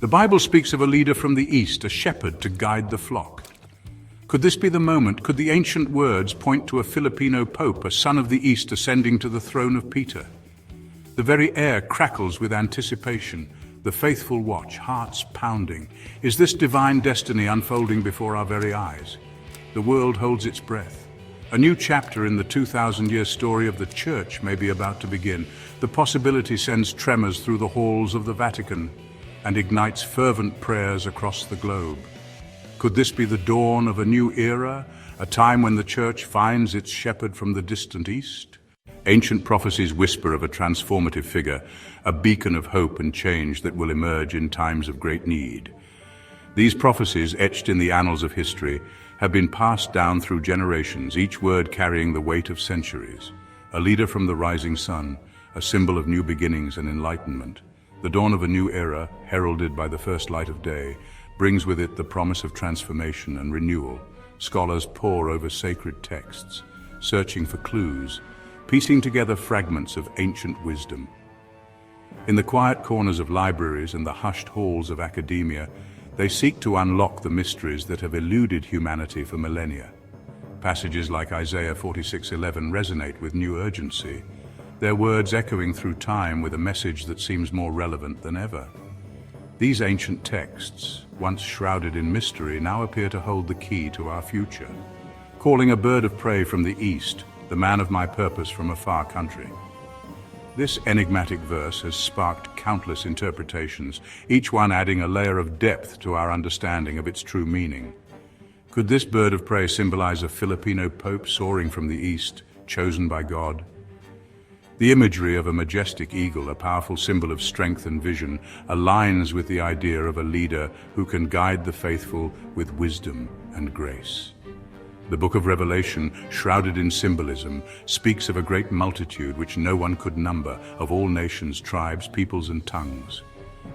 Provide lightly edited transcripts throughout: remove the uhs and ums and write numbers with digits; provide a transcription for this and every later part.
The Bible speaks of a leader from the East, a shepherd to guide the flock. Could this be the moment? Could the ancient words point to a Filipino pope, a son of the East ascending to the throne of Peter? The very air crackles with anticipation. The faithful watch, hearts pounding. Is this divine destiny unfolding before our very eyes? The world holds its breath. A new chapter in the 2,000-year story of the Church may be about to begin. The possibility sends tremors through the halls of the Vatican and ignites fervent prayers across the globe. Could this be the dawn of a new era, a time when the Church finds its shepherd from the distant East? Ancient prophecies whisper of a transformative figure, a beacon of hope and change that will emerge in times of great need. These prophecies, etched in the annals of history, have been passed down through generations, each word carrying the weight of centuries. A leader from the rising sun, a symbol of new beginnings and enlightenment. The dawn of a new era, heralded by the first light of day, brings with it the promise of transformation and renewal. Scholars pore over sacred texts, searching for clues, piecing together fragments of ancient wisdom. In the quiet corners of libraries and the hushed halls of academia, they seek to unlock the mysteries that have eluded humanity for millennia. Passages like Isaiah 46:11 resonate with new urgency, their words echoing through time with a message that seems more relevant than ever. These ancient texts, once shrouded in mystery, now appear to hold the key to our future, calling a bird of prey from the east, the man of my purpose from a far country. This enigmatic verse has sparked countless interpretations, each one adding a layer of depth to our understanding of its true meaning. Could this bird of prey symbolize a Filipino pope soaring from the east, chosen by God? The imagery of a majestic eagle, a powerful symbol of strength and vision, aligns with the idea of a leader who can guide the faithful with wisdom and grace. The book of Revelation, shrouded in symbolism, speaks of a great multitude which no one could number, of all nations, tribes, peoples, and tongues.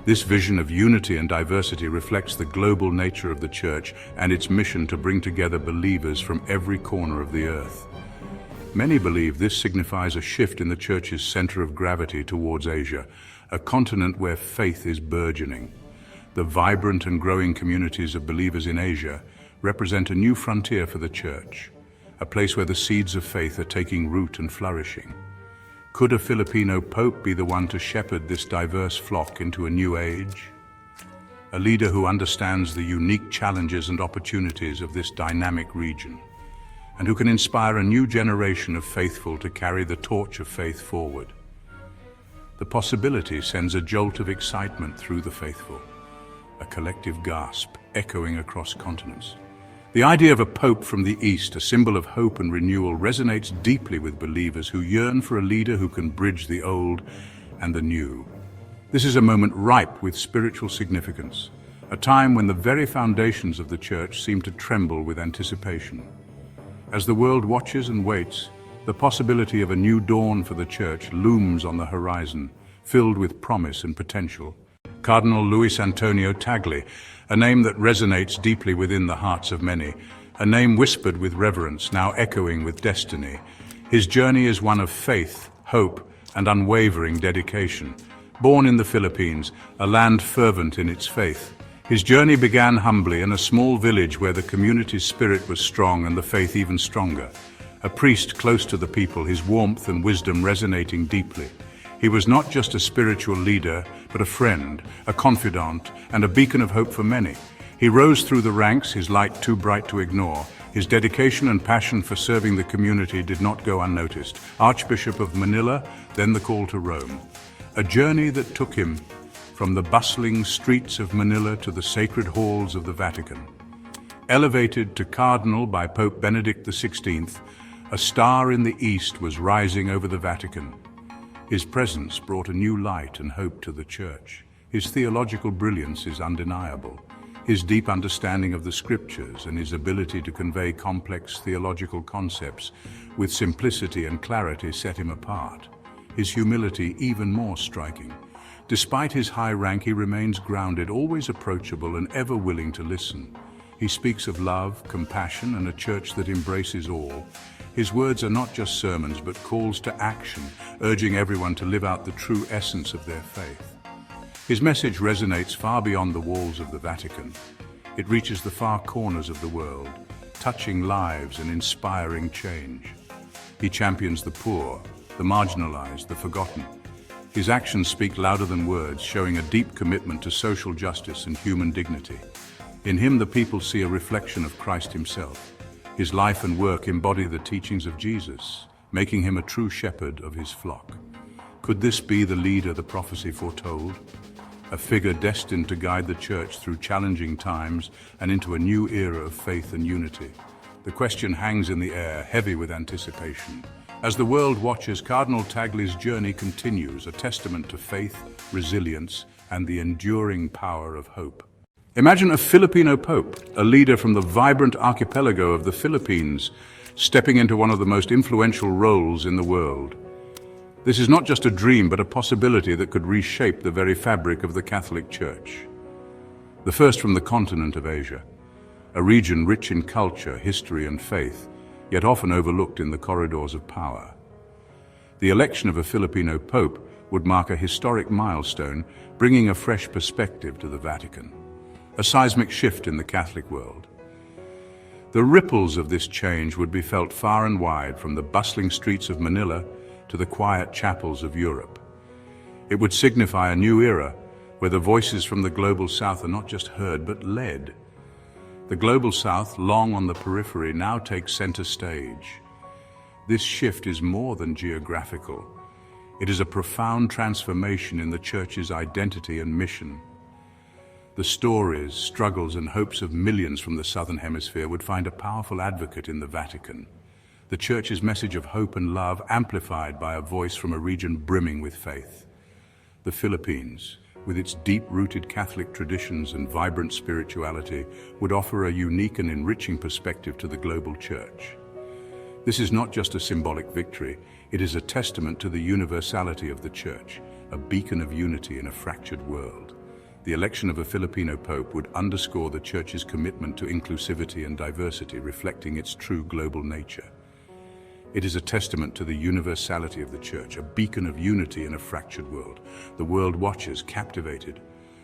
This vision of unity and diversity reflects the global nature of the Church and its mission to bring together believers from every corner of the earth. Many believe this signifies a shift in the Church's center of gravity towards Asia, a continent where faith is burgeoning. The vibrant and growing communities of believers in Asia represent a new frontier for the Church, a place where the seeds of faith are taking root and flourishing. Could a Filipino pope be the one to shepherd this diverse flock into a new age? A leader who understands the unique challenges and opportunities of this dynamic region, and who can inspire a new generation of faithful to carry the torch of faith forward. The possibility sends a jolt of excitement through the faithful, a collective gasp echoing across continents. The idea of a pope from the East, a symbol of hope and renewal, resonates deeply with believers who yearn for a leader who can bridge the old and the new. This is a moment ripe with spiritual significance, a time when the very foundations of the Church seem to tremble with anticipation. As the world watches and waits, the possibility of a new dawn for the Church looms on the horizon, filled with promise and potential. Cardinal Tagle, a name that resonates deeply within the hearts of many, a name whispered with reverence, now echoing with destiny. His journey is one of faith, hope, and unwavering dedication. Born in the Philippines, a land fervent in its faith, his journey began humbly in a small village where the community's spirit was strong and the faith even stronger. A priest close to the people, his warmth and wisdom resonating deeply. He was not just a spiritual leader, but a friend, a confidant, and a beacon of hope for many. He rose through the ranks, his light too bright to ignore. His dedication and passion for serving the community did not go unnoticed. Archbishop of Manila, then the call to Rome. A journey that took him from the bustling streets of Manila to the sacred halls of the Vatican. Elevated to cardinal by Pope Benedict XVI, a star in the East was rising over the Vatican. His presence brought a new light and hope to the Church. His theological brilliance is undeniable. His deep understanding of the Scriptures and his ability to convey complex theological concepts with simplicity and clarity set him apart. His humility even more striking. Despite his high rank, he remains grounded, always approachable and ever willing to listen. He speaks of love, compassion, and a church that embraces all. His words are not just sermons, but calls to action, urging everyone to live out the true essence of their faith. His message resonates far beyond the walls of the Vatican. It reaches the far corners of the world, touching lives and inspiring change. He champions the poor, the marginalized, the forgotten. His actions speak louder than words, showing a deep commitment to social justice and human dignity. In him, the people see a reflection of Christ himself. His life and work embody the teachings of Jesus, making him a true shepherd of his flock. Could this be the leader the prophecy foretold? A figure destined to guide the Church through challenging times and into a new era of faith and unity. The question hangs in the air, heavy with anticipation. As the world watches, Cardinal Tagle's journey continues, a testament to faith, resilience, and the enduring power of hope. Imagine a Filipino pope, a leader from the vibrant archipelago of the Philippines, stepping into one of the most influential roles in the world. This is not just a dream, but a possibility that could reshape the very fabric of the Catholic Church. The first from the continent of Asia, a region rich in culture, history, and faith, yet often overlooked in the corridors of power. The election of a Filipino pope would mark a historic milestone, bringing a fresh perspective to the Vatican, a seismic shift in the Catholic world. The ripples of this change would be felt far and wide, from the bustling streets of Manila to the quiet chapels of Europe. It would signify a new era where the voices from the global south are not just heard but led. The global south, long on the periphery, now takes center stage. This shift is more than geographical. It is a profound transformation in the Church's identity and mission. The stories, struggles, and hopes of millions from the Southern Hemisphere would find a powerful advocate in the Vatican. The Church's message of hope and love amplified by a voice from a region brimming with faith. The Philippines, with its deep-rooted Catholic traditions and vibrant spirituality, would offer a unique and enriching perspective to the global Church. This is not just a symbolic victory, it is a testament to the universality of the Church, a beacon of unity in a fractured world. The election of a Filipino pope would underscore the Church's commitment to inclusivity and diversity, reflecting its true global nature. It is a testament to the universality of the Church, a beacon of unity in a fractured world. The world watches, captivated.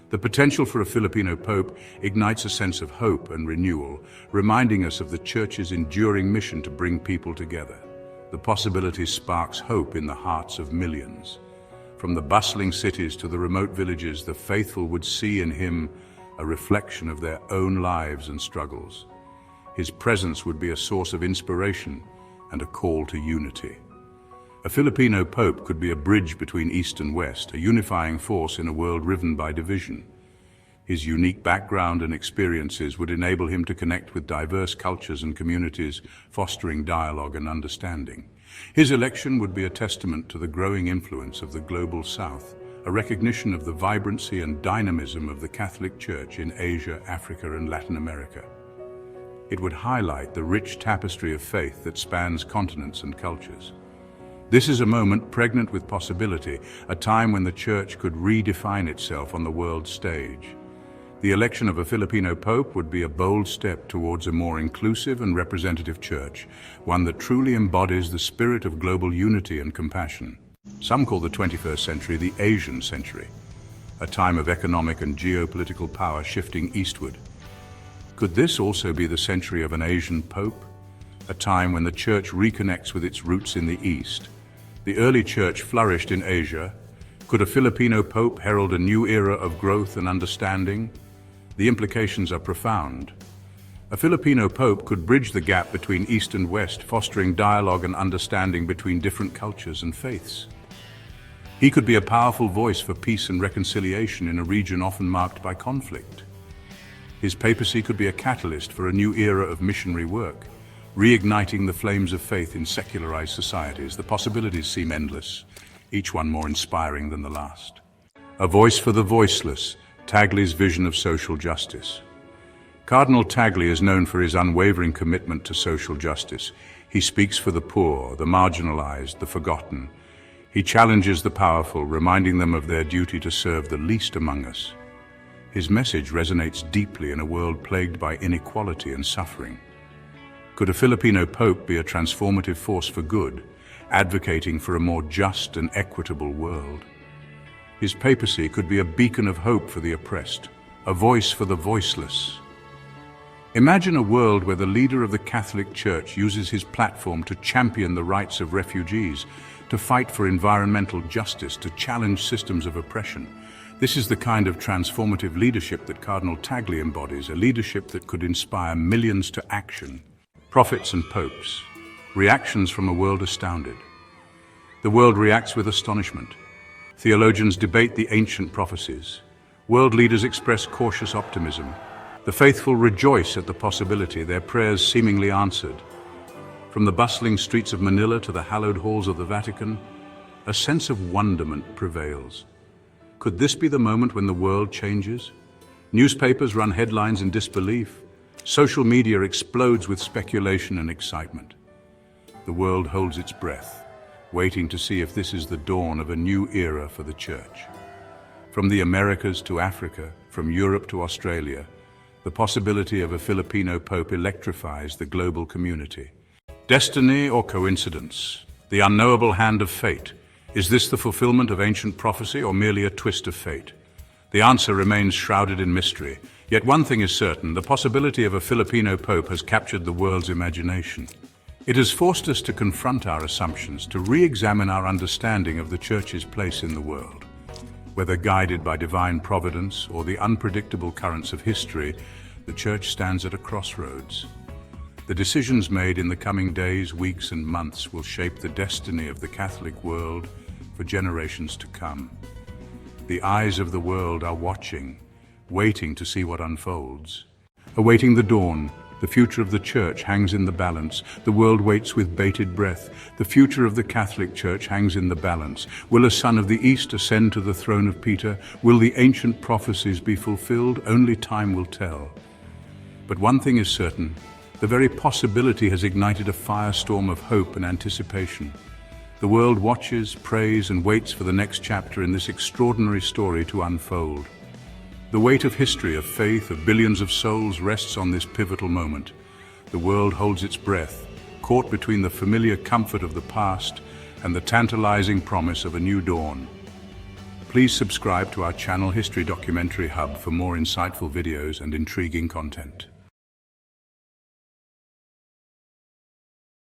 The potential for a Filipino pope ignites a sense of hope and renewal, reminding us of the Church's enduring mission to bring people together. The possibility sparks hope in the hearts of millions. From the bustling cities to the remote villages, the faithful would see in him a reflection of their own lives and struggles. His presence would be a source of inspiration and a call to unity. A Filipino pope could be a bridge between East and West, a unifying force in a world riven by division. His unique background and experiences would enable him to connect with diverse cultures and communities, fostering dialogue and understanding. His election would be a testament to the growing influence of the global South, a recognition of the vibrancy and dynamism of the Catholic Church in Asia, Africa, and Latin America. It would highlight the rich tapestry of faith that spans continents and cultures. This is a moment pregnant with possibility, a time when the Church could redefine itself on the world stage. The election of a Filipino pope would be a bold step towards a more inclusive and representative Church, one that truly embodies the spirit of global unity and compassion. Some call the 21st century the Asian century, a time of economic and geopolitical power shifting eastward. Could this also be the century of an Asian pope? A time when the Church reconnects with its roots in the East. The early Church flourished in Asia. Could a Filipino pope herald a new era of growth and understanding? The implications are profound. A Filipino pope could bridge the gap between East and West, fostering dialogue and understanding between different cultures and faiths. He could be a powerful voice for peace and reconciliation in a region often marked by conflict. His papacy could be a catalyst for a new era of missionary work, reigniting the flames of faith in secularized societies. The possibilities seem endless, each one more inspiring than the last. A voice for the voiceless, Tagle's vision of social justice. Cardinal Tagle is known for his unwavering commitment to social justice. He speaks for the poor, the marginalized, the forgotten. He challenges the powerful, reminding them of their duty to serve the least among us. His message resonates deeply in a world plagued by inequality and suffering. Could a Filipino pope be a transformative force for good, advocating for a more just and equitable world? His papacy could be a beacon of hope for the oppressed, a voice for the voiceless. Imagine a world where the leader of the Catholic Church uses his platform to champion the rights of refugees, to fight for environmental justice, to challenge systems of oppression. This is the kind of transformative leadership that Cardinal Tagle embodies, a leadership that could inspire millions to action. Prophets and popes. Reactions from a world astounded. The world reacts with astonishment. Theologians debate the ancient prophecies. World leaders express cautious optimism. The faithful rejoice at the possibility, their prayers seemingly answered. From the bustling streets of Manila to the hallowed halls of the Vatican, a sense of wonderment prevails. Could this be the moment when the world changes? Newspapers run headlines in disbelief. Social media explodes with speculation and excitement. The world holds its breath, waiting to see if this is the dawn of a new era for the Church. From the Americas to Africa, from Europe to Australia, the possibility of a Filipino pope electrifies the global community. Destiny or coincidence? The unknowable hand of fate. Is this the fulfillment of ancient prophecy or merely a twist of fate? The answer remains shrouded in mystery. Yet one thing is certain, the possibility of a Filipino pope has captured the world's imagination. It has forced us to confront our assumptions, to re-examine our understanding of the Church's place in the world. Whether guided by divine providence or the unpredictable currents of history, the Church stands at a crossroads. The decisions made in the coming days, weeks, and months will shape the destiny of the Catholic world for generations to come. The eyes of the world are watching, waiting to see what unfolds. Awaiting the dawn, the future of the Church hangs in the balance. The world waits with bated breath. The future of the Catholic Church hangs in the balance. Will a son of the East ascend to the throne of Peter? Will the ancient prophecies be fulfilled? Only time will tell. But one thing is certain, the very possibility has ignited a firestorm of hope and anticipation. The world watches, prays, and waits for the next chapter in this extraordinary story to unfold. The weight of history, of faith, of billions of souls rests on this pivotal moment. The world holds its breath, caught between the familiar comfort of the past and the tantalizing promise of a new dawn. Please subscribe to our channel History Documentary Hub for more insightful videos and intriguing content.